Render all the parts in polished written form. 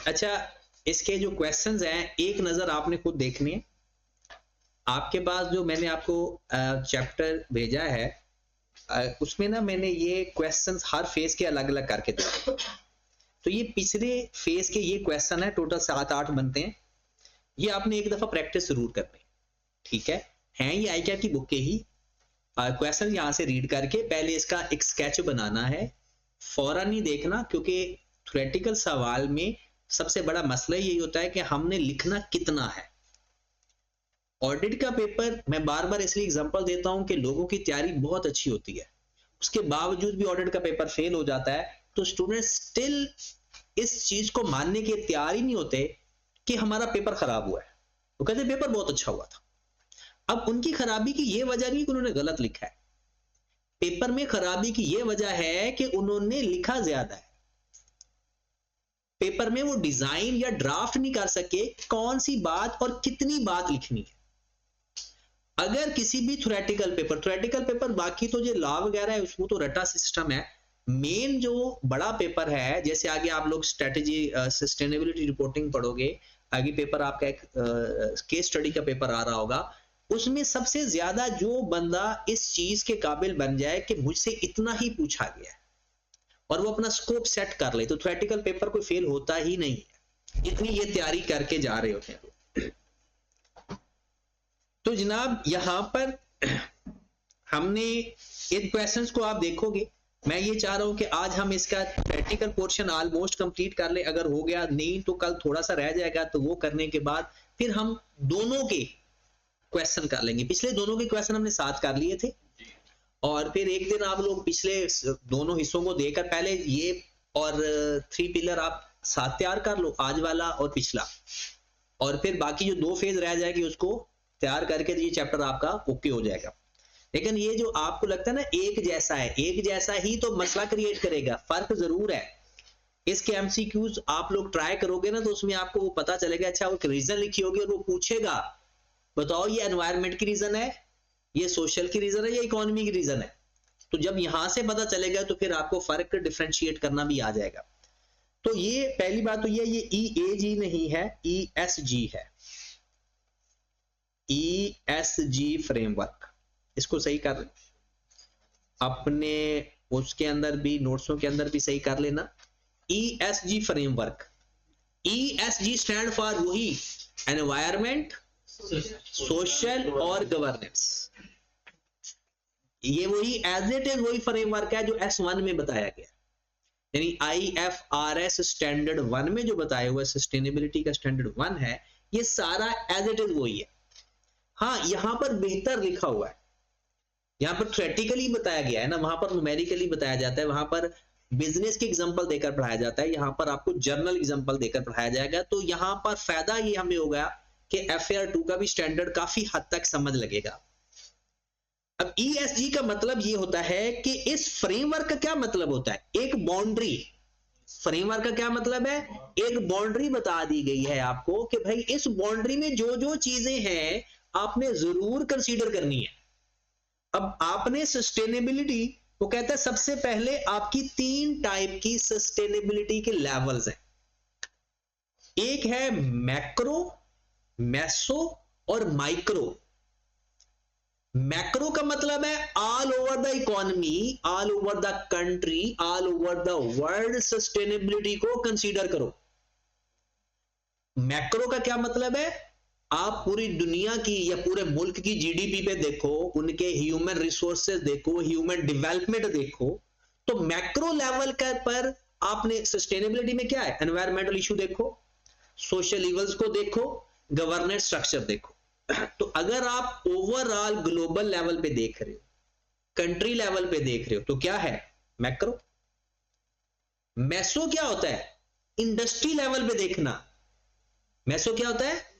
अच्छा, इसके जो क्वेश्चंस हैं एक नजर आपने खुद देखनी है। आपके पास जो मैंने आपको चैप्टर भेजा है उसमें ना मैंने ये क्वेश्चंस हर फेज के अलग अलग करके दिए। तो ये पिछले फेज के ये क्वेश्चन है, टोटल 7-8 बनते हैं। ये आपने एक दफा प्रैक्टिस जरूर करनी, ठीक है? हैं ये ICAT की बुक के ही क्वेश्चन, यहाँ से रीड करके पहले इसका एक स्केच बनाना है, फौरन नहीं देखना, क्योंकि थ्योरेटिकल सवाल में सबसे बड़ा मसला यही होता है कि हमने लिखना कितना है। ऑडिट का पेपर मैं बार बार इसलिए एग्जांपल देता हूं कि लोगों की तैयारी बहुत अच्छी होती है, उसके बावजूद भी ऑडिट का पेपर फेल हो जाता है, तो स्टूडेंट स्टिल इस चीज को मानने के तैयार ही नहीं होते कि हमारा पेपर खराब हुआ है। वो कहते पेपर बहुत अच्छा हुआ था। अब उनकी खराबी की ये वजह नहीं कि उन्होंने गलत लिखा है, पेपर में खराबी की ये वजह है कि उन्होंने लिखा ज्यादा है। पेपर में वो डिजाइन या ड्राफ्ट नहीं कर सके कौन सी बात और कितनी बात लिखनी है। अगर किसी भी थ्योरेटिकल पेपर बाकी तो जो लॉ वगैरह है उसमें तो रटा सिस्टम है, मेन जो बड़ा पेपर है, जैसे आगे आप लोग स्ट्रेटेजी सस्टेनेबिलिटी रिपोर्टिंग पढ़ोगे, आगे पेपर आपका एक केस स्टडी का पेपर आ रहा होगा, उसमें सबसे ज्यादा जो बंदा इस चीज के काबिल बन जाए कि मुझसे इतना ही पूछा गया है और वो अपना स्कोप सेट कर ले, तो थ्योरेटिकल पेपर कोई फेल होता ही नहीं है, इतनी ये तैयारी करके जा रहे होते हैं। तो जनाब यहां पर हमने इन क्वेश्चंस को आप देखोगे, मैं ये चाह रहा हूं कि आज हम इसका प्रैक्टिकल पोर्शन ऑलमोस्ट कंप्लीट कर ले, अगर हो गया नहीं तो कल थोड़ा सा रह जाएगा, तो वो करने के बाद फिर हम दोनों के क्वेश्चन कर लेंगे। पिछले दोनों के क्वेश्चन हमने साथ कर लिए थे, और फिर एक दिन आप लोग पिछले दोनों हिस्सों को देकर पहले ये और 3 पिलर आप साथ तैयार कर लो, आज वाला और पिछला, और फिर बाकी जो 2 फेज रह जाएगी उसको तैयार करके ये चैप्टर आपका ओके हो जाएगा। लेकिन ये जो आपको लगता है ना एक जैसा है, एक जैसा ही तो मसला क्रिएट करेगा, फर्क जरूर है। इसके एमसीक्यूज आप लोग ट्राई करोगे ना तो उसमें आपको वो पता चलेगा, अच्छा वो रीजन लिखी होगी और वो पूछेगा बताओ ये एनवायरमेंट की रीजन है, ये सोशल की रीजन है, या इकोनॉमी की रीजन है। तो जब यहां से पता चलेगा तो फिर आपको फर्क डिफरेंशिएट करना भी आ जाएगा। तो ये पहली बात तो ये EAG नहीं है, ESG है, ESG फ्रेमवर्क। इसको सही कर अपने उसके अंदर भी, नोट्सों के अंदर भी सही कर लेना, ESG framework. ESG stand for वही एनवायरमेंट, सोशल और गवर्नेंस। ये वही एज इट इज वही फ्रेमवर्क है जो S1 में बताया गया, यानी IFRS स्टैंडर्ड 1 में जो बताया हुआ सस्टेनेबिलिटी का स्टैंडर्ड 1 है, ये सारा एज इट इज वही है। हाँ, यहां पर बेहतर लिखा हुआ है, यहां पर थ्योरेटिकली बताया गया है ना, वहां पर न्यूमेरिकली बताया जाता है, वहां पर बिजनेस के एग्जांपल देकर पढ़ाया जाता है, यहां पर आपको जर्नल एग्जांपल देकर पढ़ाया जाएगा। तो यहां पर फायदा ये हमें होगा कि FAR2 का भी स्टैंडर्ड काफी हद तक समझ लगेगा। अब ESG का मतलब ये होता है कि इस फ्रेमवर्क का क्या मतलब होता है, एक बाउंड्री। फ्रेमवर्क का क्या मतलब है, एक बाउंड्री बता दी गई है आपको कि भाई इस बाउंड्री में जो जो चीजें हैं आपने जरूर कंसीडर करनी है। अब आपने सस्टेनेबिलिटी, वो कहता है सबसे पहले आपकी 3 टाइप की सस्टेनेबिलिटी के लेवल्स हैं। एक है मैक्रो, मेसो और माइक्रो। मैक्रो का मतलब है all over the economy, all over the country, all over the world sustainability को कंसीडर करो। मैक्रो का क्या मतलब है, आप पूरी दुनिया की या पूरे मुल्क की GDP पे देखो, उनके ह्यूमन रिसोर्सेज देखो, ह्यूमन डेवलपमेंट देखो, तो मैक्रो लेवल का पर आपने सस्टेनेबिलिटी में क्या है, एनवायरमेंटल इशू देखो, सोशल इवल्स को देखो, गवर्नेंस स्ट्रक्चर देखो। तो अगर आप ओवरऑल ग्लोबल लेवल पे देख रहे हो, कंट्री लेवल पे देख रहे हो, तो क्या है मैक्रो। मेसो क्या होता है, इंडस्ट्री लेवल पे देखना। मेसो क्या होता है,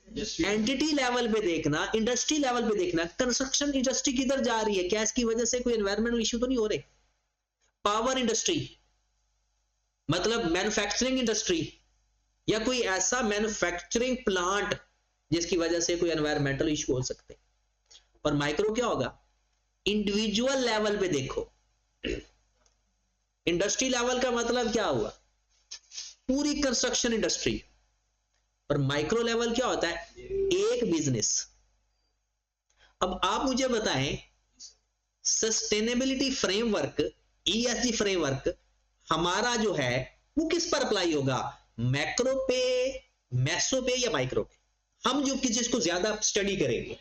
एंटिटी लेवल पे देखना, इंडस्ट्री लेवल पे देखना, कंस्ट्रक्शन इंडस्ट्री किधर जा रही है, क्या इसकी वजह से कोई एनवायरमेंटल इश्यू तो नहीं हो रहे। पावर इंडस्ट्री मतलब मैन्युफैक्चरिंग इंडस्ट्री, या कोई ऐसा मैन्युफैक्चरिंग प्लांट जिसकी वजह से कोई एनवायरमेंटल इश्यू हो सकते। और माइक्रो क्या होगा, इंडिविजुअल लेवल पे देखो। इंडस्ट्री लेवल का मतलब क्या हुआ, पूरी कंस्ट्रक्शन इंडस्ट्री। और माइक्रो लेवल क्या होता है? एक बिजनेस। अब आप मुझे बताएं, सस्टेनेबिलिटी फ्रेमवर्क, ईएसजी फ्रेमवर्क हमारा जो है वो किस पर अप्लाई होगा? मैक्रो पे, मैसो पे या माइक्रो पे? हम जो किस चीज को ज्यादा स्टडी करेंगे,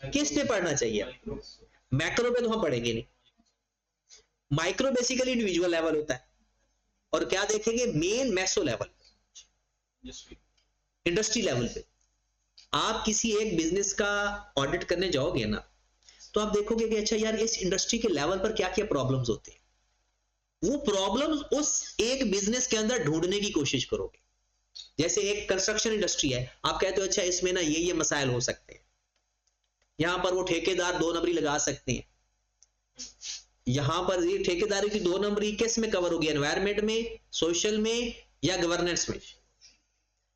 किस पे पढ़ना चाहिए? मैक्रो पे तो हम पढ़ेंगे नहीं। माइक्रो बेसिकली इंडिविजुअल लेवल होता है, और क्या देखेंगे? मेन मैसो लेवल, इंडस्ट्री लेवल पे। आप किसी एक बिजनेस का ऑडिट करने जाओगे ना, तो आप देखोगे कि अच्छा यार, इस इंडस्ट्री के लेवल पर क्या क्या प्रॉब्लम्स होते हैं। वो प्रॉब्लम्स उस एक बिजनेस के अंदर ढूंढने की कोशिश करोगे। जैसे एक कंस्ट्रक्शन इंडस्ट्री है, आप कहते हो अच्छा इसमें ना ये मसाइल हो सकते हैं, यहां पर वो ठेकेदार 2 नंबरी लगा सकते हैं, यहां पर ये ठेकेदारी की 2 नंबरी किस में कवर होगी? एनवायरमेंट में, सोशल में या गवर्नेंस में?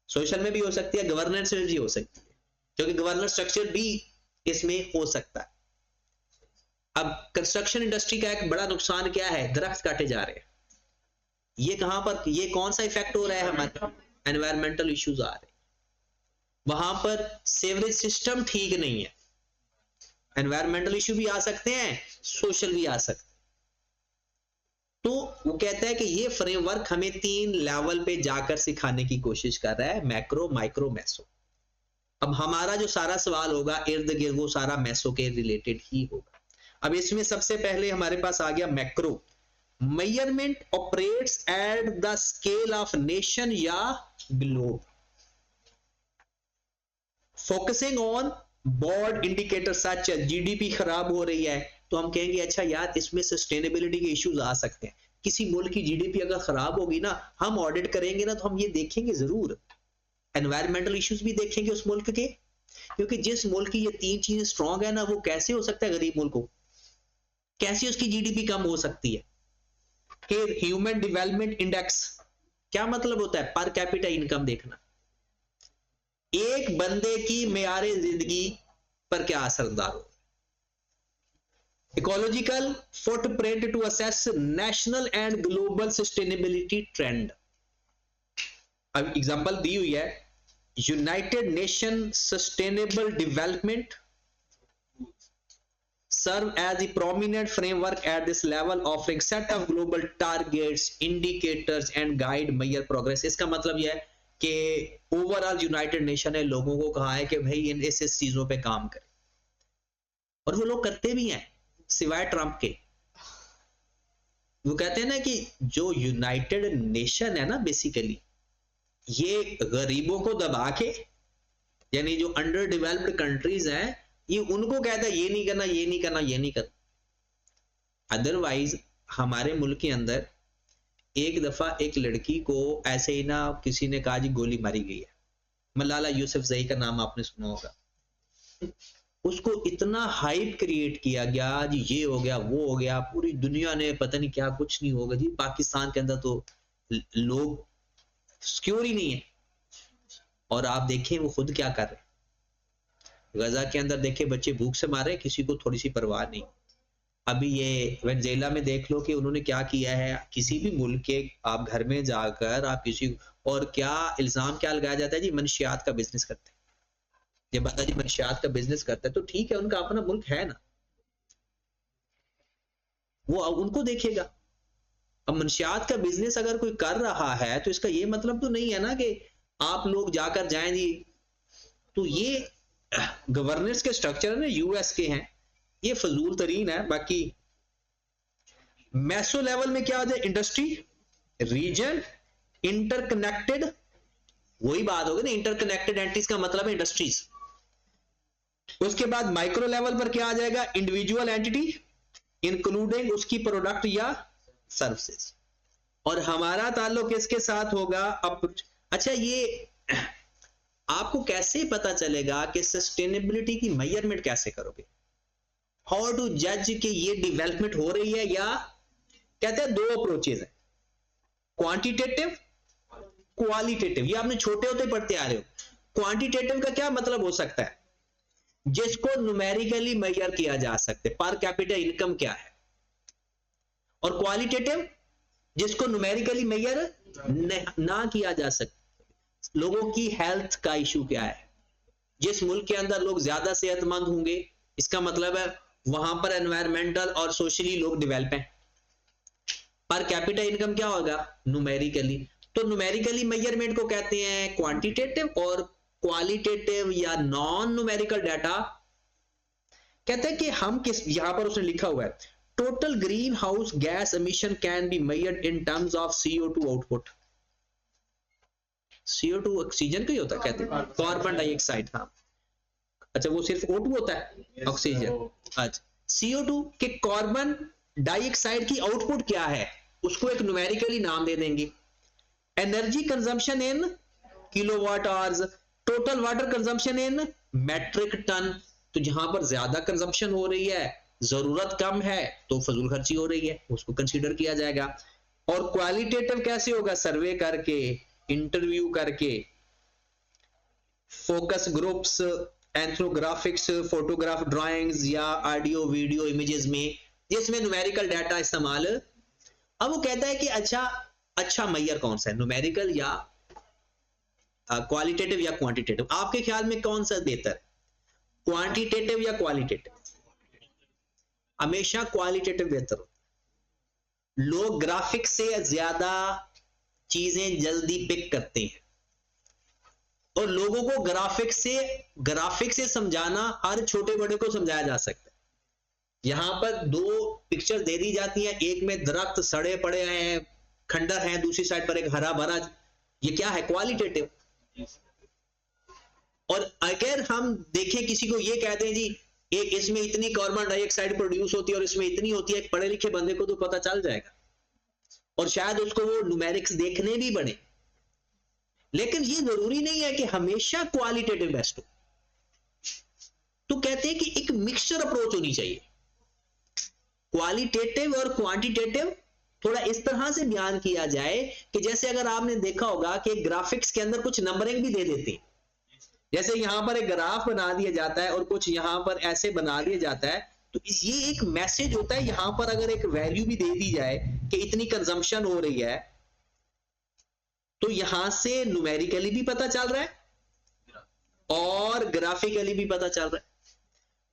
सोशल में भी हो सकती है, गवर्नेंस में भी हो सकती है, क्योंकि गवर्नेंस स्ट्रक्चर भी इसमें हो सकता है। अब कंस्ट्रक्शन इंडस्ट्री का एक बड़ा नुकसान क्या है? दरख्त काटे जा रहे हैं। ये कहां पर, ये कौन सा इफेक्ट हो रहा है? हमारे एनवायरमेंटल इश्यूज आ रहे हैं। वहां पर सेवरेज सिस्टम ठीक नहीं है, एनवायरमेंटल इश्यू भी आ सकते हैं, सोशल भी आ सकते हैं। तो वो कहता है कि ये फ्रेमवर्क हमें 3 लेवल पे जाकर सिखाने की कोशिश कर रहा है, मैक्रो, माइक्रो, मैसो। अब हमारा जो सारा सवाल होगा इर्द गिर्द वो सारा मैसो के रिलेटेड ही होगा। अब इसमें सबसे पहले हमारे पास आ गया macro. Measurement operates at the scale of nation या globe, focusing on board indicator such GDP खराब हो रही है, तो हम कहेंगे अच्छा यार इसमें सस्टेनेबिलिटी के इश्यूज आ सकते हैं। किसी मुल्क की जीडीपी अगर खराब होगी ना, हम ऑडिट करेंगे ना, तो हम ये देखेंगे जरूर, एनवायरमेंटल इश्यूज भी देखेंगे उस मुल्क के, क्योंकि जिस मुल्क की ये 3 चीजें स्ट्रांग है ना, वो कैसे हो सकता है गरीब मुल्क को, कैसे उसकी जीडीपी कम हो सकती है? कि ह्यूमन डेवलपमेंट इंडेक्स क्या मतलब होता है? पर कैपिटा इनकम देखना, एक बंदे की मेयारे जिंदगी पर क्या असरदार हो। Ecological footprint to assess national and global sustainability trend. अब एग्जांपल दी हुई है, United Nation sustainable development serve as a prominent framework at this level, offering set of global targets, indicators and guide measure progress। इसका मतलब यह है कि overall United nation ने लोगों को कहा है कि भाई इन इस चीजों पे काम करें, और वो लोग करते भी हैं, सिवाय ट्रंप के। वो कहते हैं ना कि जो यूनाइटेड नेशन है ना, बेसिकली ये गरीबों को दबा के, यानी जो अंडर डेवलप्ड कंट्रीज हैं, ये उनको कहता है ये नहीं करना, ये नहीं करना, ये नहीं करना। अदरवाइज हमारे मुल्क के अंदर एक दफा एक लड़की को ऐसे ही ना किसी ने कहा जी गोली मारी गई है, मलाला यूसुफजई का नाम आपने सुना होगा। उसको इतना हाइप क्रिएट किया गया जी, ये हो गया, वो हो गया, पूरी दुनिया ने पता नहीं क्या, कुछ नहीं होगा जी। पाकिस्तान के अंदर तो लोग सिक्योर ही नहीं है। और आप देखें वो खुद क्या कर रहे हैं, गजा के अंदर देखे बच्चे भूख से मारे, किसी को थोड़ी सी परवाह नहीं। अभी ये वेनेजुएला में देख लो कि उन्होंने क्या किया है, किसी भी मुल्क के आप घर में जाकर आप किसी, और क्या इल्जाम क्या लगाया जाता है जी, मनशियात का बिजनेस करते हैं। जब बता जी मनशियात का बिजनेस करता है तो ठीक है, उनका अपना मुल्क है ना, वो उनको देखेगा। अब मनशियात का बिजनेस अगर कोई कर रहा है तो इसका ये मतलब तो नहीं है ना कि आप लोग जाकर जाएं जी। तो ये गवर्नेंस के स्ट्रक्चर है यूएस के हैं, ये फजूल तरीन है। बाकी मैसो लेवल में क्या आ जाए, इंडस्ट्री, रीजन, इंटरकनेक्टेड, वही बात होगी ना, इंटरकनेक्टेड एंटिटीज का मतलब है इंडस्ट्रीज। उसके बाद माइक्रो लेवल पर क्या आ जाएगा, इंडिविजुअल एंटिटी इंक्लूडिंग उसकी प्रोडक्ट या सर्विसेज। और हमारा ताल्लुक इसके साथ होगा अब। अच्छा, ये आपको कैसे पता चलेगा कि सस्टेनेबिलिटी की मेजरमेंट कैसे करोगे, हाउ टू जज कि ये डेवलपमेंट हो रही है या, कहते हैं 2 अप्रोचेज है, क्वांटिटेटिव, क्वालिटेटिव। ये आपने छोटे होते पढ़ते आ रहे हो। क्वांटिटेटिव का क्या मतलब हो सकता है, जिसको न्यूमेरिकली मेजर किया जा सकता है, पर कैपिटा इनकम क्या है। और क्वालिटेटिव जिसको न्यूमेरिकली मेजर ना किया जा सकता। लोगों की हेल्थ का इशू क्या है? जिस मुल्क के अंदर लोग ज्यादा सेहतमंद होंगे, इसका मतलब है वहां पर एनवायरमेंटल और सोशली लोग डेवलप हैं। पर कैपिटा इनकम क्या होगा? न्यूमेरिकली। तो न्यूमेरिकली मेजरमेंट को कहते हैं क्वांटिटेटिव, और क्वालिटेटिव या नॉन न्यूमेरिकल डाटा कहते हैं कि हम किस, यहां पर उसने लिखा हुआ है total green house gas emission can be measured in terms of CO2 output. CO2 oxygen का ही होता है, कहते हैं कार्बन डाइऑक्साइड। हाँ, अच्छा, वो सिर्फ O2 होता है, ऑक्सीजन। अच्छा, CO2 के कार्बन डाइऑक्साइड की आउटपुट क्या है, उसको एक न्यूमेरिकली नाम दे देंगे। Energy consumption in kilowatt hours, total water consumption in metric ton. तो जहां पर ज्यादा कंजम्पशन हो रही है, जरूरत कम है, तो फजूल खर्ची हो रही है, उसको कंसीडर किया जाएगा। और क्वालिटेटिव कैसे होगा? सर्वे करके, इंटरव्यू करके, फोकस ग्रुप्स, एंथ्रोग्राफिक्स, फोटोग्राफ, ड्राइंग्स या ऑडियो वीडियो इमेजेस में, जिसमें न्यूमेरिकल डाटा इस्तेमाल। अब वो कहता है कि अच्छा मैयर कौन सा है, न्यूमेरिकल या क्वालिटेटिव या क्वांटिटेटिव? आपके ख्याल में कौन सा बेहतर, क्वांटिटेटिव या क्वालिटेटिव? हमेशा क्वालिटेटिव बेहतर होता। लोग ग्राफिक्स से ज्यादा चीजें जल्दी पिक करते हैं, और लोगों को ग्राफिक्स से समझाना हर छोटे बड़े को समझाया जा सकता है। यहां पर दो पिक्चर दे दी जाती हैं, एक में दरख्त सड़े पड़े हैं, खंडर हैं, दूसरी साइड पर एक हरा भरा, ये क्या है? क्वालिटेटिव। और अगर हम देखें, किसी को ये कहते हैं जी एक इसमें इतनी कार्बन डाइऑक्साइड प्रोड्यूस होती है और इसमें इतनी होती है, पढ़े लिखे बंदे को तो पता चल जाएगा, और शायद उसको वो न्यूमेरिक्स देखने भी बने। लेकिन ये जरूरी नहीं है कि हमेशा क्वालिटेटिव बेस्ट हो। तो कहते हैं कि एक मिक्सचर अप्रोच होनी चाहिए। क्वालिटेटिव और क्वांटिटेटिव थोड़ा इस तरह से बयान किया जाए कि जैसे अगर आपने देखा होगा कि ग्राफिक्स के अंदर कुछ नंबरिंग भी दे देते हैं, जैसे यहां पर एक ग्राफ बना दिया जाता है और कुछ यहां पर ऐसे बना दिया जाता है, तो ये एक मैसेज होता है। यहां पर अगर एक वैल्यू भी दे दी जाए कि इतनी कंजम्पशन हो रही है, तो यहां से न्यूमेरिकली भी पता चल रहा है और ग्राफिकली भी पता चल रहा है।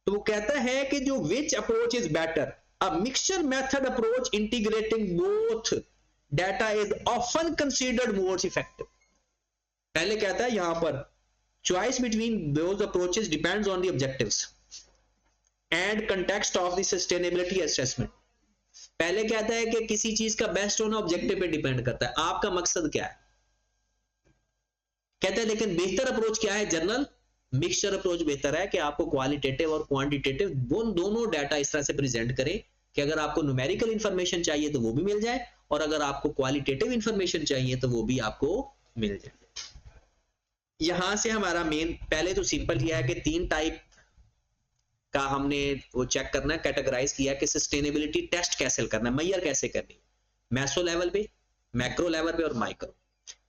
तो वो कहता है कि जो which approach is better, a mixture method approach integrating both data is often considered more effective. पहले कहता है यहां पर choice between those approaches depends on the objectives and context of the sustainability assessment। पहले कहता है कि किसी चीज का बेस्ट होना ऑब्जेक्टिव पे डिपेंड करता है, आपका मकसद क्या है। कहता है लेकिन बेहतर अप्रोच क्या है? जनरल मिक्सचर अप्रोच बेहतर है कि आपको क्वालिटेटिव और क्वांटिटेटिव दोनों डाटा इस तरह से प्रेजेंट करें कि अगर आपको न्यूमेरिकल इंफॉर्मेशन चाहिए तो वो भी मिल जाए, और अगर आपको क्वालिटेटिव इंफॉर्मेशन चाहिए तो वो भी आपको मिल जाए। यहां से हमारा मेन, पहले तो सिंपल यह है कि 3 टाइप का हमने वो चेक करना है, कैटेगराइज किया कि सस्टेनेबिलिटी टेस्ट कैसे करना है, मैयर कैसे करनी, मैसो लेवल पे, मैक्रो लेवल पे और माइक्रो।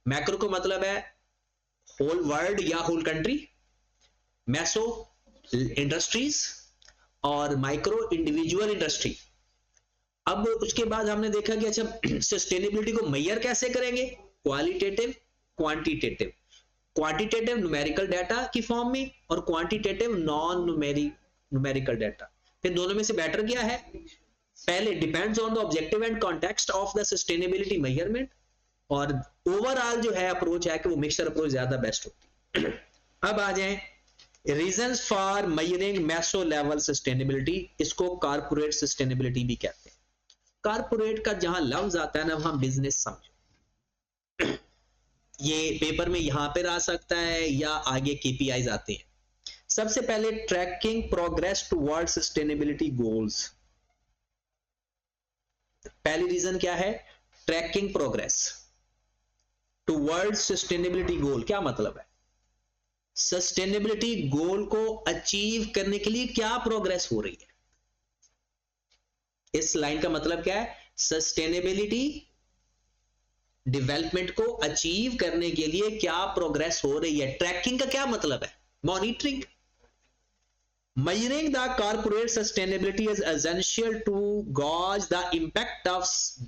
मैक्रो को मतलब है होल वर्ल्ड या होल कंट्री, मैसो इंडस्ट्रीज, और माइक्रो इंडिविजुअल इंडस्ट्री। अब उसके बाद हमने देखा कि अच्छा सस्टेनेबिलिटी को मैयर कैसे करेंगे, qualitative, quantitative. Quantitative numerical data की फॉर्म में, और क्वांटिटेटिव नॉन न्यूमेरिकल डाटा। फिर दोनों में से बेटर क्या है? पहले depends on the objective and context of the sustainability measurement, और ओवरऑल जो है अप्रोच है कि वो मिक्सचर अप्रोच ज्यादा बेस्ट होती है। अब आ जाएं reasons for measuring meso level sustainability. इसको कारपोरेट सस्टेनेबिलिटी भी कहते हैं। कारपोरेट का जहां लफ्ज आता है ना, वहां बिजनेस समझो। ये पेपर में यहां पर आ सकता है या आगे KPIs आते हैं। सबसे पहले tracking progress toward sustainability goals. पहली रीजन क्या है? Tracking progress toward sustainability goal. क्या मतलब है? सस्टेनेबिलिटी गोल को अचीव करने के लिए क्या प्रोग्रेस हो रही है। इस लाइन का मतलब क्या है? सस्टेनेबिलिटी डेवलपमेंट को अचीव करने के लिए क्या प्रोग्रेस हो रही है। ट्रैकिंग का क्या मतलब है? Monitoring. Measuring the corporate sustainability is essential to gauge the impact of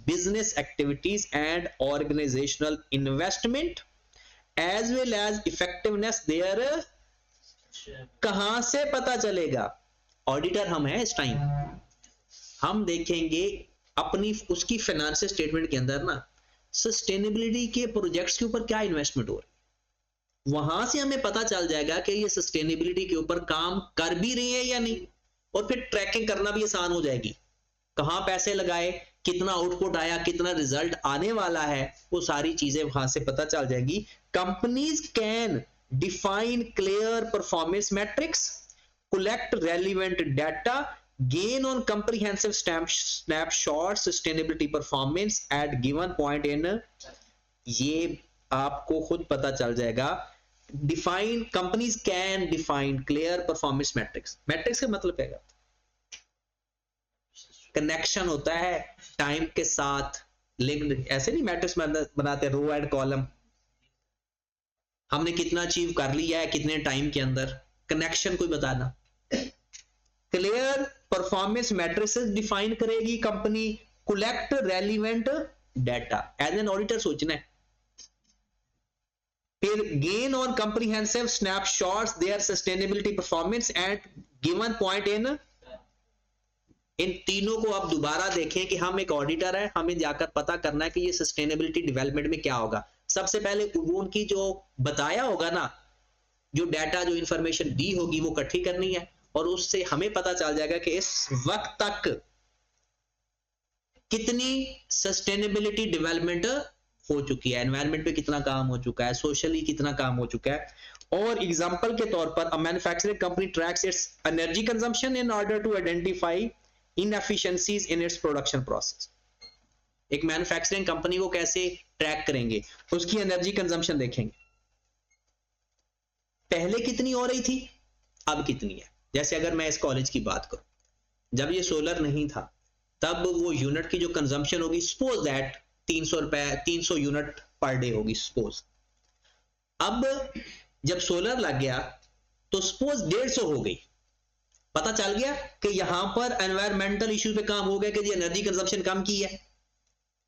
business activities and organizational investment as well as effectiveness their। कहां से पता चलेगा? ऑडिटर हम हैं इस टाइम, हम देखेंगे अपनी उसकी फाइनेंशियल स्टेटमेंट के अंदर ना सस्टेनेबिलिटी के प्रोजेक्ट्स के ऊपर क्या इन्वेस्टमेंट हो रही है, वहां से हमें पता चल जाएगा कि ये सस्टेनेबिलिटी के ऊपर काम कर भी रही है या नहीं, और फिर ट्रैकिंग करना भी आसान हो जाएगी, कहां पैसे लगाए, कितना आउटपुट आया, कितना रिजल्ट आने वाला है, वो सारी चीजें वहां से पता चल जाएगी। Companies can define clear performance matrix, collect relevant data, gain on comprehensive snapshot sustainability performance at given point in, ये आपको खुद पता चल जाएगा। Define, companies can define clear performance matrix, matrix का मतलब है कनेक्शन होता है टाइम के साथ लिंक्ड, ऐसे नहीं मैट्रिक्स बनाते रो एंड कॉलम, हमने कितना अचीव कर लिया है कितने टाइम के अंदर, कनेक्शन कोई बताना। क्लियर परफॉर्मेंस मैट्रिसेस डिफाइन करेगी company, collect relevant data, as an auditor सोचना है। फिर gain on comprehensive snapshots their sustainability performance at given point in, इन तीनों को आप दोबारा देखें कि हम एक ऑडिटर है, हमें जाकर पता करना है कि ये सस्टेनेबिलिटी डेवलपमेंट में क्या होगा। सबसे पहले वो उनकी जो बताया होगा ना, जो डाटा जो इंफॉर्मेशन दी होगी वो इकट्ठी करनी है, और उससे हमें पता चल जाएगा कि इस वक्त तक कितनी सस्टेनेबिलिटी डेवलपमेंट हो चुकी है, एनवायरनमेंट पे कितना काम हो चुका है, सोशली कितना काम हो चुका है। और एग्जांपल के तौर पर a manufacturing company tracks its energy consumption in order to identify inefficiencies in its production process. एक मैन्युफैक्चरिंग कंपनी को कैसे ट्रैक करेंगे, उसकी एनर्जी कंजम्पशन देखेंगे, पहले कितनी हो रही थी अब कितनी है। जैसे अगर मैं इस कॉलेज की बात करूं, जब ये सोलर नहीं था तब वो यूनिट की जो कंजम्पशन होगी, सपोज दैट 300 रुपए 300 यूनिट पर डे होगी सपोज। अब जब सोलर लग गया तो सपोज 150 हो गई, पता चल गया कि यहां पर एनवायरमेंटल इश्यू पे काम हो गया कि जी एनर्जी कंजम्पशन कम की है,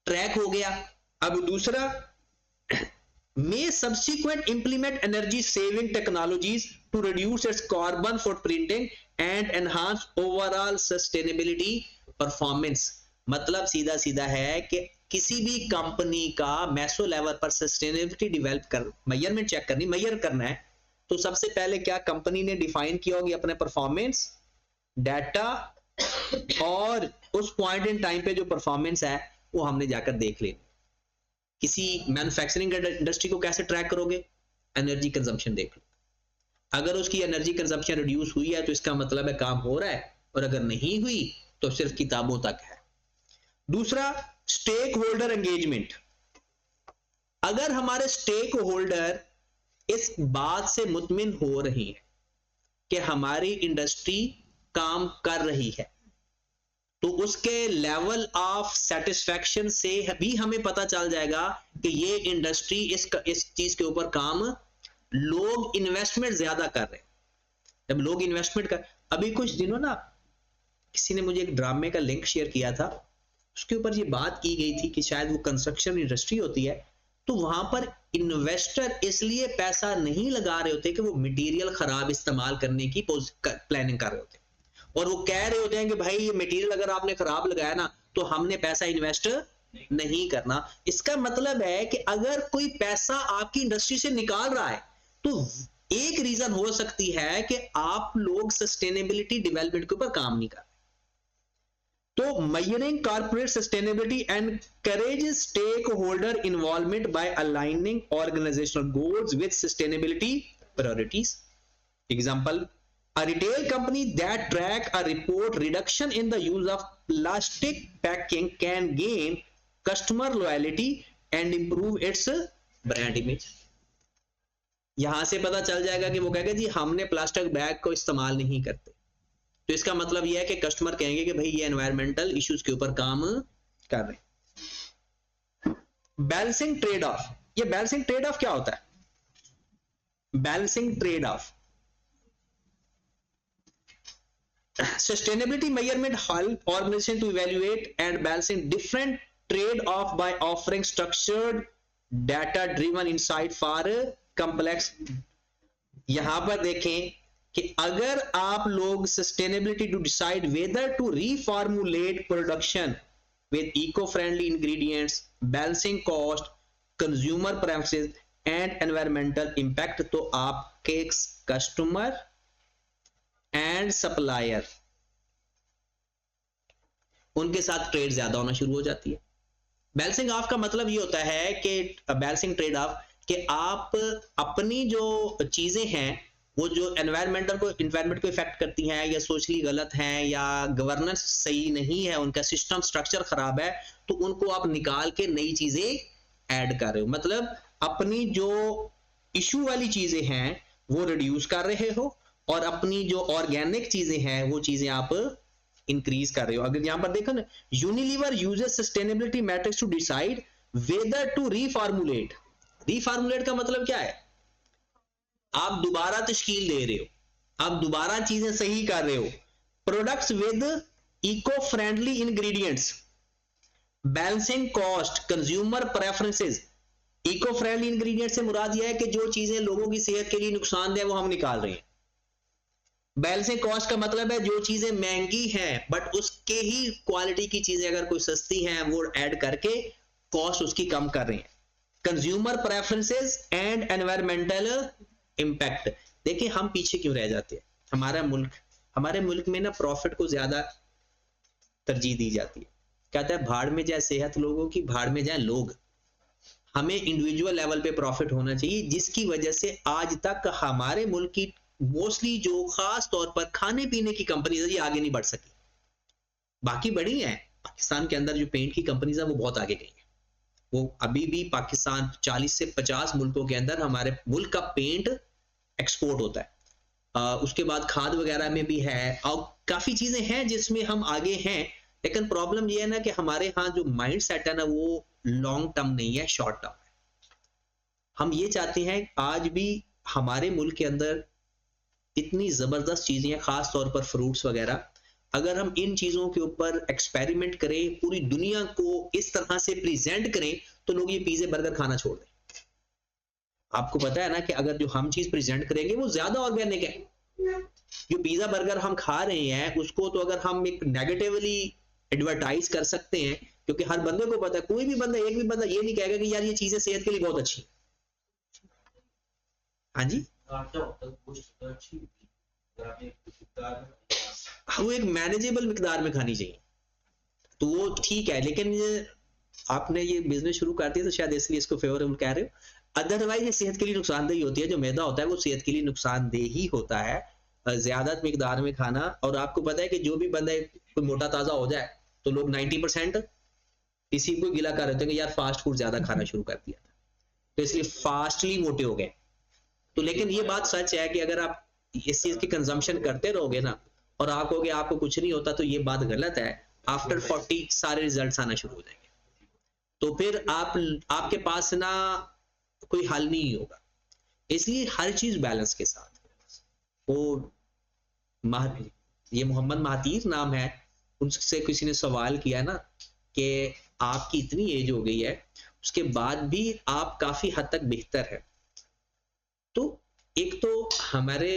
ट्रैक हो गया। अब दूसरा, may subsequent implement energy saving technologies to reduce its carbon footprinting and enhance overall sustainability performance। मतलब सीधा सीधा है कि किसी भी कंपनी का मैसो लेवल पर सस्टेनेबिलिटी डेवलप कर मेजरमेंट चेक करनी, मेजर करना है, तो सबसे पहले क्या कंपनी ने डिफाइन किया होगी अपने परफॉर्मेंस डाटा, और उस पॉइंट इन टाइम पे जो परफॉर्मेंस है वो हमने जाकर देख लेनी। किसी मैन्युफैक्चरिंग इंडस्ट्री को कैसे ट्रैक करोगे, एनर्जी कंजम्पशन देख लो, अगर उसकी एनर्जी कंजम्पशन रिड्यूस हुई है तो इसका मतलब है काम हो रहा है, और अगर नहीं हुई तो सिर्फ किताबों तक है। दूसरा, स्टेक होल्डर एंगेजमेंट। अगर हमारे स्टेक होल्डर इस बात से मुतमिन हो रही है कि हमारी इंडस्ट्री काम कर रही है, तो उसके लेवल ऑफ सेटिस्फैक्शन से भी हमें पता चल जाएगा कि ये इंडस्ट्री इस चीज के ऊपर काम, लोग इन्वेस्टमेंट ज्यादा कर रहे हैं। जब लोग इन्वेस्टमेंट कर, अभी कुछ दिनों ना किसी ने मुझे एक ड्रामे का लिंक शेयर किया था, उसके ऊपर ये बात की गई थी कि शायद वो कंस्ट्रक्शन इंडस्ट्री होती है, तो वहां पर इन्वेस्टर इसलिए पैसा नहीं लगा रहे होते कि वो मटेरियल खराब इस्तेमाल करने की प्लानिंग कर रहे होते, और वो कह रहे होते हैं कि भाई ये मटेरियल अगर आपने खराब लगाया ना तो हमने पैसा इन्वेस्ट नहीं करना। इसका मतलब है कि अगर कोई पैसा आपकी इंडस्ट्री से निकाल रहा है तो एक रीजन हो सकती है कि आप लोग सस्टेनेबिलिटी डेवलपमेंट के ऊपर काम नहीं कर रहे। तो measuring corporate sustainability encourages stakeholder involvement by aligning organizational goals with sustainability priorities. Example, a retail company that track a report reduction in the use of plastic packaging can gain customer loyalty and improve its brand image। यहां से पता चल जाएगा कि वो कहेगा जी हमने plastic bag को इस्तेमाल नहीं करते, तो इसका मतलब यह है कि कस्टमर कहेंगे कि भाई ये एनवायरमेंटल इश्यूज के ऊपर काम कर रहे हैं। बैलेंसिंग ट्रेड ऑफ, ये बैलेंसिंग ट्रेड ऑफ क्या होता है? Balancing trade off sustainability measurement help organization to evaluate and balancing different trade-off by offering structured data-driven insight for complex। यहां पर देखें कि अगर आप लोग sustainability to decide whether to reformulate production with eco-friendly ingredients, balancing cost, consumer preferences and environmental impact, तो आपके customer and supplier उनके साथ ट्रेड ज्यादा होना शुरू हो जाती है। बैलेंसिंग ऑफ का मतलब ये होता है कि बैलेंसिंग ट्रेड ऑफ कि आप अपनी जो चीजें हैं वो जो एनवायरमेंट को इफेक्ट करती हैं या सोशली गलत हैं या गवर्नेंस सही नहीं है, उनका सिस्टम स्ट्रक्चर खराब है, तो उनको आप निकाल के नई चीजें ऐड कर रहे हो। मतलब अपनी जो इशू वाली चीजें हैं वो रिड्यूस कर रहे हो और अपनी जो ऑर्गेनिक चीजें हैं वो चीजें आप इंक्रीज कर रहे हो। अगर यहां पर देखो ना, Unilever uses sustainability matrix to decide whether to reformulate. Reformulate का मतलब क्या है? आप दोबारा तश्कील दे रहे हो, आप दोबारा चीजें सही कर रहे हो। Products with eco friendly ingredients, balancing cost, consumer preferences. Eco friendly ingredient से मुराद यह है कि जो चीजें लोगों की सेहत के लिए नुकसानदेह वो हम निकाल रहे हैं। बैलेंसिंग कॉस्ट का मतलब है जो चीजें महंगी हैं बट उसके ही क्वालिटी की चीजें अगर कोई सस्ती हैं वो ऐड करके कॉस्ट उसकी कम कर रहे हैं। Consumer preferences and environmental impact. देखिए हम पीछे क्यों रह जाते हैं? हमारे मुल्क में ना प्रॉफिट को ज्यादा तरजीह दी जाती है। कहता है भाड़ में जाए सेहत लोगों की, भाड़ में जाए लोग। हमें इंडिविजुअल लेवल पे प्रॉफिट होना चाहिए, जिसकी वजह से आज तक हमारे मुल्क की मोस्टली जो खास तौर पर खाने पीने की कंपनीज है ये आगे नहीं बढ़ सकी। बाकी बड़ी हैं, पाकिस्तान के अंदर जो पेंट की कंपनीज है वो बहुत आगे गई हैं। वो अभी भी पाकिस्तान 40 से 50 मुल्कों के अंदर हमारे मुल्क का पेंट एक्सपोर्ट होता है। उसके बाद खाद वगैरह में भी है और काफी चीजें हैं जिसमें हम आगे हैं। लेकिन प्रॉब्लम ये है ना कि हमारे यहाँ जो माइंड सेट है ना वो लॉन्ग टर्म नहीं है, शॉर्ट टर्म है। हम ये चाहते हैं आज भी हमारे मुल्क के अंदर इतनी जबरदस्त चीजें हैं, खास तौर पर फ्रूट्स वगैरह, अगर हम इन चीजों के ऊपर एक्सपेरिमेंट करें, पूरी दुनिया को इस तरह से प्रेजेंट करें तो लोग ये पिज्जे बर्गर खाना छोड़ दें। आपको पता है ना कि अगर जो हम चीज प्रेजेंट करेंगे वो ज्यादा ऑर्गेनिक है। जो पिज्जा बर्गर हम खा रहे हैं उसको तो अगर हम एक नेगेटिवली एडवर्टाइज कर सकते हैं, क्योंकि हर बंदे को पता है, कोई भी बंदा, एक भी बंदा ये नहीं कहेगा कि यार ये चीजें सेहत के लिए बहुत अच्छी। हाँ जी, वो एक मैनेजेबल मिकदार में खानी चाहिए तो वो ठीक है। लेकिन आपने ये बिजनेस शुरू कर दिया तो शायद इसलिए इसको फेवरेबल कह रहे हो। अदरवाइज ये सेहत के लिए नुकसानदेही होती है। जो मैदा होता है वो सेहत के लिए नुकसानदेह ही होता है, ज्यादा मिकदार में खाना। और आपको पता है कि जो भी बंदा कोई मोटा ताजा हो जाए तो लोग 90% इसी को गिला कर रहे थे कि यार फास्ट फूड ज्यादा खाना शुरू कर दिया था तो इसलिए फास्टली मोटे हो गए। तो लेकिन ये बात सच है कि अगर आप इस चीज की कंजम्पशन करते रहोगे ना और आप कहोगे आपको कुछ नहीं होता, तो ये बात गलत है। आफ्टर 40 सारे रिजल्ट्स आना शुरू हो जाएंगे, तो फिर आपके पास ना कोई हल नहीं होगा। इसलिए हर चीज बैलेंस के साथ। वो ये मोहम्मद महातीर नाम है, उनसे किसी ने सवाल किया ना कि आपकी इतनी एज हो गई है उसके बाद भी आप काफी हद तक बेहतर है। तो एक तो हमारे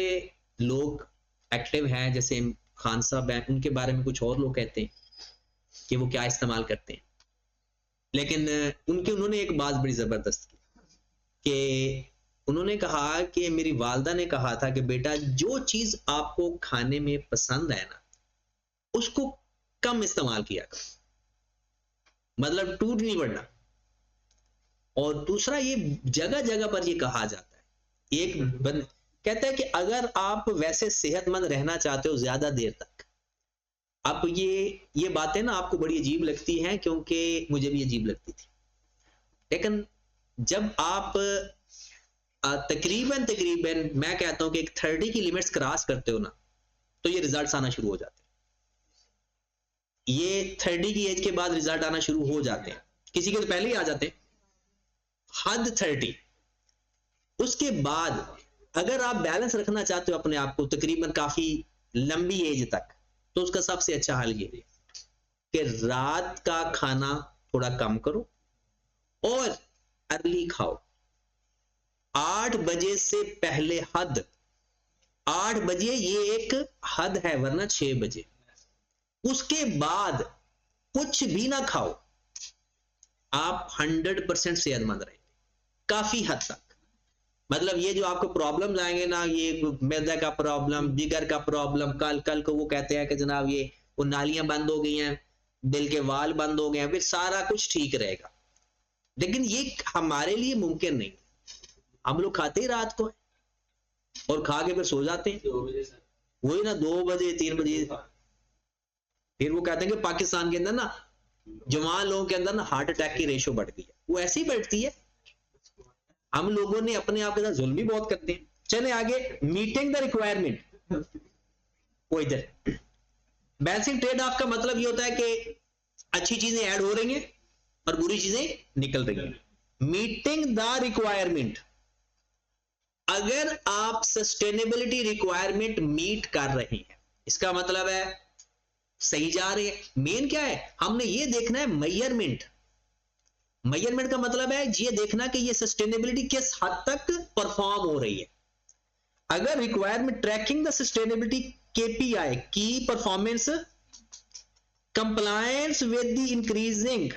लोग एक्टिव हैं, जैसे खान साहब हैं, उनके बारे में कुछ और लोग कहते हैं कि वो क्या इस्तेमाल करते हैं। लेकिन उन्होंने एक बात बड़ी जबरदस्त की कि उन्होंने कहा कि मेरी वालदा ने कहा था कि बेटा जो चीज आपको खाने में पसंद है ना उसको कम इस्तेमाल किया करो, मतलब टूट नहीं पड़ना। और दूसरा ये जगह जगह पर ये कहा जाता है, एक कहता है कि अगर आप वैसे सेहतमंद रहना चाहते हो ज्यादा देर तक, आप ये बातें ना आपको बड़ी अजीब लगती हैं, क्योंकि मुझे भी अजीब लगती थी। लेकिन जब आप तकरीबन मैं कहता हूं कि एक 30 की लिमिट्स क्रॉस करते हो ना तो ये रिजल्ट्स आना शुरू हो जाते हैं। ये 30 की एज के बाद रिजल्ट आना शुरू हो जाते हैं, किसी के तो पहले ही आ जाते हैं। हद 30, उसके बाद अगर आप बैलेंस रखना चाहते हो अपने आप को तकरीबन काफी लंबी एज तक, तो उसका सबसे अच्छा हल ये कि रात का खाना थोड़ा कम करो और अर्ली खाओ। 8 बजे से पहले हद, 8 बजे ये एक हद है, वरना 6 बजे, उसके बाद कुछ भी ना खाओ, आप 100% सेहतमंद रहेंगे काफी हद तक। मतलब ये जो आपको प्रॉब्लम्स आएंगे ना, ये मैदा का प्रॉब्लम, जिगर का प्रॉब्लम, कल को वो कहते हैं कि जनाब ये वो नालियां बंद हो गई हैं, दिल के वाल बंद हो गए हैं, फिर सारा कुछ ठीक रहेगा। लेकिन ये हमारे लिए मुमकिन नहीं। हम लोग खाते ही रात को और खा के फिर सो जाते हैं, वही ना 2 बजे 3 बजे। फिर वो कहते हैं कि पाकिस्तान के अंदर ना जवान लोगों के अंदर ना हार्ट अटैक की रेशो बढ़ गई है। वो ऐसी बढ़ती है, हम लोगों ने अपने आप के साथ जुल्म भी बहुत करते हैं। चले आगे, मीटिंग द रिक्वायरमेंट। वो इधर बैलेंसिंग ट्रेड ऑफ का मतलब ये होता है कि अच्छी चीजें ऐड हो रही हैं और बुरी चीजें निकल रही हैं। मीटिंग द रिक्वायरमेंट, अगर आप सस्टेनेबिलिटी रिक्वायरमेंट मीट कर रहे हैं, इसका मतलब है सही जा रहे हैं। मेन क्या है, हमने ये देखना है मेजरमेंट। मेजरमेंट का मतलब है ये देखना कि ये सस्टेनेबिलिटी किस हद तक परफॉर्म हो रही है। अगर requirement tracking the sustainability KPI की performance compliance with the increasing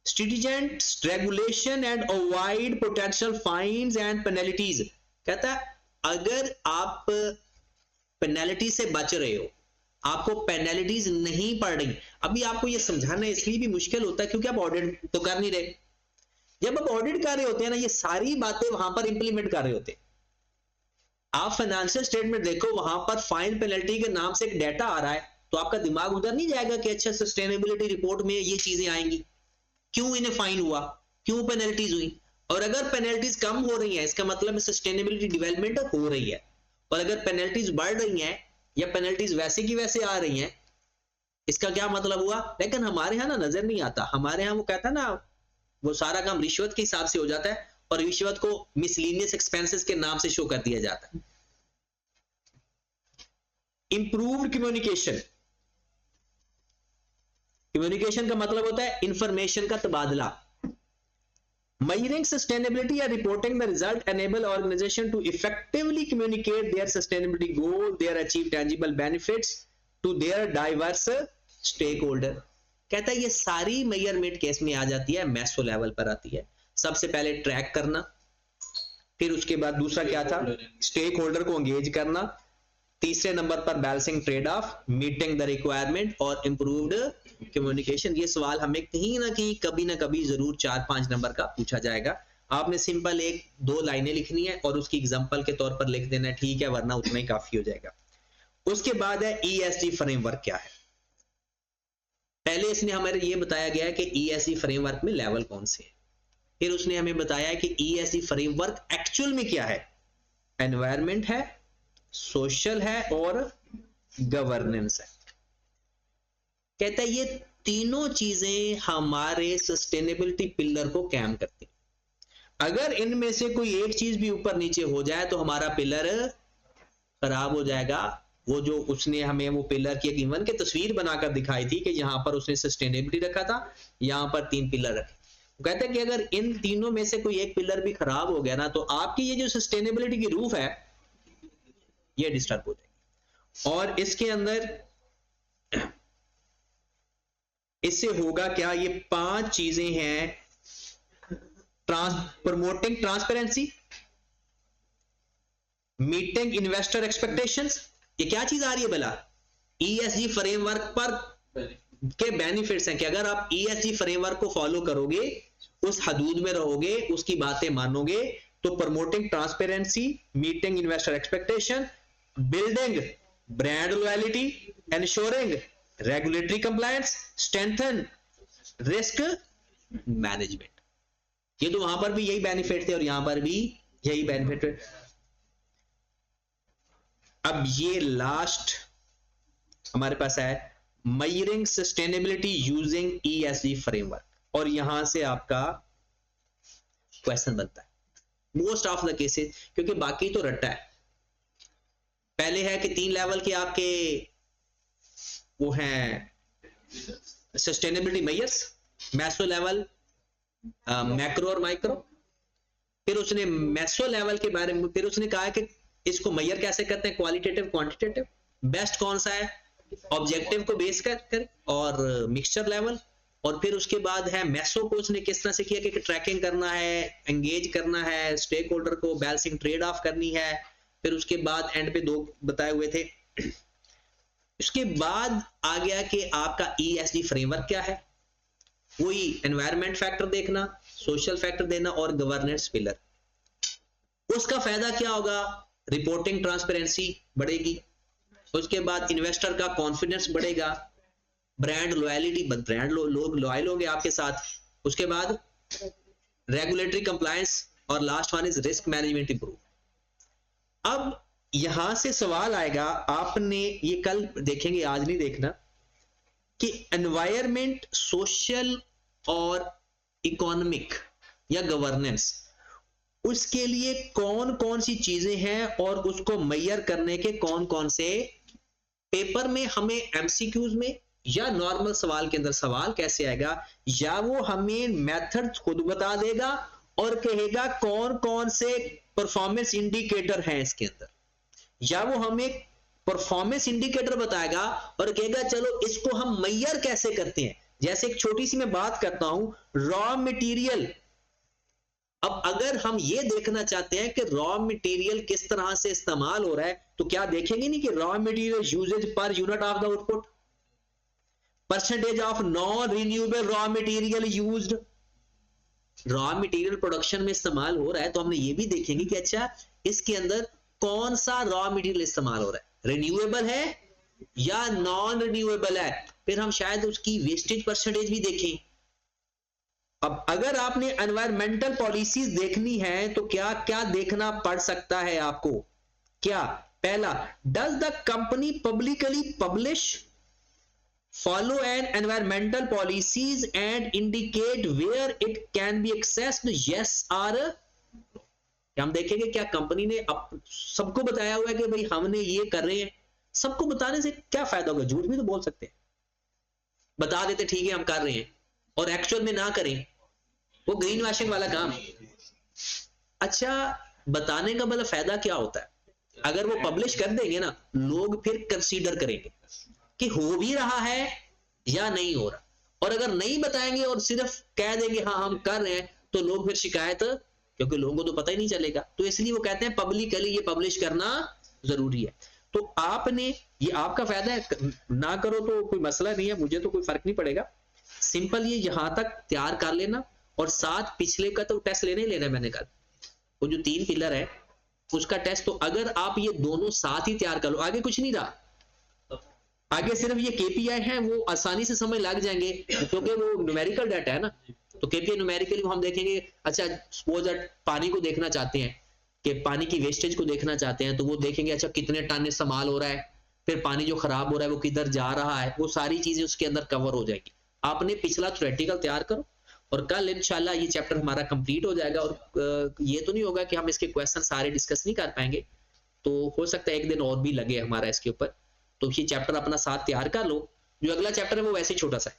stringent regulation and avoid potential fines and penalties। कहता है अगर आप पेनल्टी से बच रहे हो, आपको पेनल्टीज नहीं पड़ रही। अभी आपको ये समझाना इसलिए भी मुश्किल होता है क्योंकि आप ऑडिट तो कर नहीं रहे। जब आप ऑडिट कर रहे होते हैं ना, ये सारी बातें वहां पर इंप्लीमेंट कर रहे होते हैं। आप फाइनेंशियल स्टेटमेंट देखो, वहां पर फाइन पेनल्टी के नाम से एक डाटा आ रहा है, तो आपका दिमाग उधर नहीं जाएगा कि अच्छा सस्टेनेबिलिटी रिपोर्ट में ये चीजें आएंगी, क्यों इन्हें फाइन हुआ, क्यों पेनल्टीज हुई। और अगर पेनल्टीज कम हो रही हैं, इसका मतलब सस्टेनेबिलिटी डेवलपमेंट हो रही है। और अगर पेनल्टीज बढ़ रही हैं या पेनल्टीज वैसे की वैसे आ रही हैं, इसका क्या मतलब हुआ। लेकिन हमारे यहाँ ना नजर नहीं आता। हमारे यहाँ वो कहता है ना, वो सारा काम रिश्वत के हिसाब से हो जाता है और रिश्वत को मिसलेनियस एक्सपेंसेस के नाम से शो कर दिया जाता है। इंप्रूव्ड कम्युनिकेशन, कम्युनिकेशन का मतलब होता है इंफॉर्मेशन का तबादला। Measuring sustainability or reporting the result enable organization to effectively communicate their sustainability goal, their achieve tangible benefits to their diverse stakeholder। कहता है ये सारी मेजरमेंट केस में आ जाती है, मैसो लेवल पर आती है। सबसे पहले ट्रैक करना, फिर उसके बाद दूसरा क्या था, स्टेक होल्डर को एंगेज करना, तीसरे नंबर पर balancing trade off, meeting the requirement और इंप्रूव्ड कम्युनिकेशन। ये सवाल हमें कहीं ना कहीं कभी ना कभी जरूर 4-5 नंबर का पूछा जाएगा। आपने सिंपल 1-2 लाइनें लिखनी है और उसकी एग्जांपल के तौर पर लिख देना है, ठीक है, वरना उतना ही काफी हो जाएगा। उसके बाद है ईएसजी फ्रेमवर्क क्या है। पहले इसने हमें ये बताया गया है कि ईएसजी फ्रेमवर्क में लेवल कौन से है। फिर उसने हमें बताया है कि ईएसजी फ्रेमवर्क एक्चुअल में क्या है, एनवायरमेंट है, सोशल है और गवर्नेंस है। कहता है ये तीनों चीजें हमारे सस्टेनेबिलिटी पिलर को कायम करती हैं। अगर इनमें से कोई एक चीज भी ऊपर नीचे हो जाए तो हमारा पिलर खराब हो जाएगा। वो जो उसने हमें वो पिलर की एक इवन की तस्वीर बनाकर दिखाई थी कि यहां पर उसने सस्टेनेबिलिटी रखा था, यहां पर 3 पिलर रखे। कहता है कि अगर इन तीनों में से कोई एक पिलर भी खराब हो गया ना, तो आपकी ये जो सस्टेनेबिलिटी की रूफ है ये डिस्टर्ब हो जाएगी। और इसके अंदर इससे होगा क्या, ये 5 चीजें हैं। Promoting transparency, meeting investor expectations. ये क्या चीज आ रही है भला, ईएसजी फ्रेमवर्क पर के बेनिफिट्स हैं कि अगर आप ईएसजी फ्रेमवर्क को फॉलो करोगे, उस हदूद में रहोगे, उसकी बातें मानोगे, तो promoting transparency, meeting investor expectation, building brand loyalty, ensuring regulatory compliance, strengthen risk management. ये तो वहां पर भी यही बेनिफिट थे और यहां पर भी यही बेनिफिट। अब ये लास्ट हमारे पास है measuring sustainability using ESG framework, और यहां से आपका क्वेश्चन बनता है मोस्ट ऑफ द केसेस, क्योंकि बाकी तो रट्टा है। पहले है कि 3 लेवल के आपके वो है सस्टेनेबिलिटी मेजर्स, मैसो लेवल, मैक्रो और माइक्रो। फिर उसने मैसो लेवल के बारे में फिर उसने कहा कि इसको मेजर कैसे करते हैं, क्वालिटेटिव क्वांटिटेटिव, बेस्ट कौन सा है ऑब्जेक्टिव को बेस कर और मिक्सचर लेवल। और फिर उसके बाद है मैसो को उसने किस तरह से किया कि ट्रैकिंग करना है, एंगेज करना है स्टेक होल्डर को, बैलेंसिंग ट्रेड ऑफ करनी है। फिर उसके बाद एंड पे 2 बताए हुए थे। उसके बाद आ गया कि आपका ESG फ्रेमवर्क क्या है, वही एनवायरमेंट फैक्टर देखना, सोशल फैक्टर देना और गवर्नेंस पिलर। उसका फायदा क्या होगा, रिपोर्टिंग ट्रांसपेरेंसी बढ़ेगी, उसके बाद इन्वेस्टर का कॉन्फिडेंस बढ़ेगा, ब्रांड लॉयलिटी, ब्रांड लोग लॉयल होंगे आपके साथ। उसके बाद रेगुलेटरी कंप्लायंस और last one is risk management improve. अब यहां से सवाल आएगा, आपने ये कल देखेंगे आज नहीं देखना, कि एनवायरमेंट, सोशल और इकोनॉमिक या गवर्नेंस, उसके लिए कौन कौन सी चीजें हैं और उसको मेजर करने के कौन कौन से पेपर में हमें MCQs में या नॉर्मल सवाल के अंदर सवाल कैसे आएगा, या वो हमें मेथड खुद बता देगा और कहेगा कौन कौन से परफॉर्मेंस इंडिकेटर हैं इसके अंदर, या वो हमें परफॉर्मेंस इंडिकेटर बताएगा और कहेगा चलो इसको हम मेजर कैसे करते हैं। जैसे एक छोटी सी मैं बात करता हूं, रॉ मटेरियल। अब अगर हम ये देखना चाहते हैं कि रॉ मटेरियल किस तरह से इस्तेमाल हो रहा है, तो क्या देखेंगे नहीं कि raw material usages per unit of the output, percentage of non renewable raw material used, raw material production में इस्तेमाल हो रहा है, तो हमने ये भी देखेंगे कि अच्छा इसके अंदर कौन सा रॉ मटेरियल इस्तेमाल हो रहा है, रिन्यूएबल है या नॉन रिन्यूएबल है। फिर हम शायद उसकी वेस्टेज परसेंटेज भी देखें। अब अगर आपने एनवायरमेंटल पॉलिसीज देखनी है तो क्या क्या देखना पड़ सकता है आपको, क्या, पहला, does the company publicly publish, follow an environmental policies and indicate where it can be accessed, yes or हम देखेंगे क्या कंपनी ने सबको बताया हुआ है कि भाई हमने ये कर रहे हैं। सबको बताने से क्या फायदा होगा, झूठ भी तो बोल सकते हैं, बता देते ठीक है हम कर रहे हैं और एक्चुअल में ना करें, वो ग्रीन वॉशिंग वाला काम है। अच्छा, बताने का मतलब फायदा क्या होता है, अगर वो पब्लिश कर देंगे ना, लोग फिर कंसीडर करेंगे कि हो भी रहा है या नहीं हो रहा, और अगर नहीं बताएंगे और सिर्फ कह देंगे हाँ हम कर रहे हैं, तो लोग फिर शिकायत, क्योंकि लोगों को तो पता ही नहीं चलेगा, तो इसलिए वो कहते हैं पब्लिकली ये पब्लिश करना जरूरी है। तो आपने, ये आपका फायदा है, ना करो तो कोई मसला नहीं है, मुझे तो कोई फर्क नहीं पड़ेगा। सिंपल ये यहां तक तैयार कर लेना, और साथ पिछले का तो टेस्ट लेने ही लेना है। मैंने कहा वो जो 3 पिलर है उसका टेस्ट, तो अगर आप ये दोनों साथ ही तैयार कर लो, आगे कुछ नहीं रहा, आगे सिर्फ ये KPI है, वो आसानी से समझ लग जाएंगे क्योंकि वो न्यूमेरिकल डाटा है ना। तो KPI न्यूमेरिकली हम देखेंगे, अच्छा सपोज दैट पानी को देखना चाहते हैं कि पानी की वेस्टेज को देखना चाहते हैं, तो वो देखेंगे अच्छा कितने टन इस्तेमाल हो रहा है, फिर पानी जो खराब हो रहा है वो किधर जा रहा है, वो सारी चीजें उसके अंदर कवर हो जाएगी। आपने पिछला थ्योरेटिकल तैयार करो और कल इंशाल्लाह ये चैप्टर हमारा कंप्लीट हो जाएगा। और ये तो नहीं होगा कि हम इसके क्वेश्चन सारे डिस्कस नहीं कर पाएंगे, तो हो सकता है एक दिन और भी लगे हमारा इसके ऊपर। तो ये चैप्टर अपना साथ तैयार कर लो, जो अगला चैप्टर है वो वैसे छोटा सा है।